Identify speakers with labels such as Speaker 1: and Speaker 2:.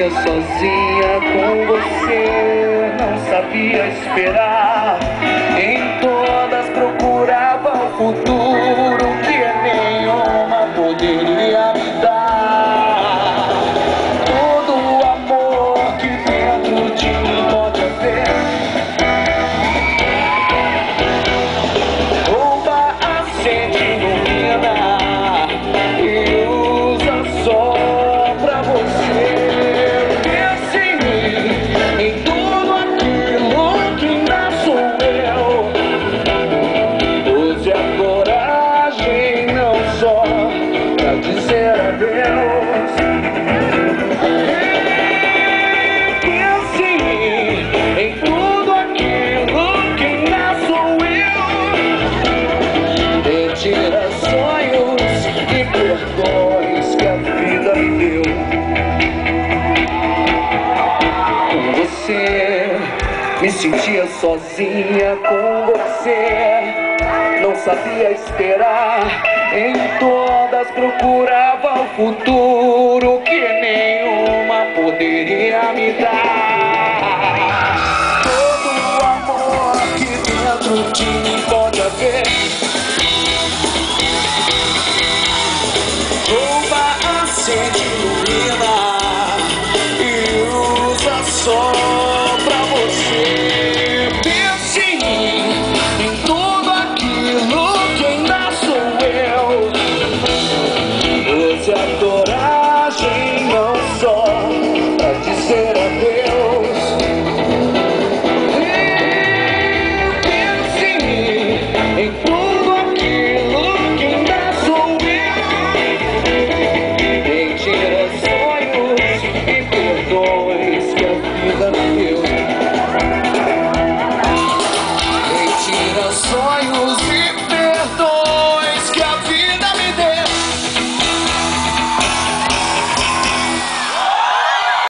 Speaker 1: sentia sozinha com você, não sabia esperar. Em todas procurava o futuro que nenhuma poderia me dar. Todo o amor que dentro de mim pode haver rouba, acende, ilumina e usa só pra você. Pensa em mim, em tudo aquilo que ainda sou eu. Use a coragem não só pra dizer adeus. Pensa em mim, em tudo aquilo que ainda sou eu. Retira sonhos e perdões que a vida me deu. Com você, me sentia sozinha com você, não sabia esperar. Em todas procurava o futuro que nenhuma poderia me dar. Todo o amor que dentro de mim pode haver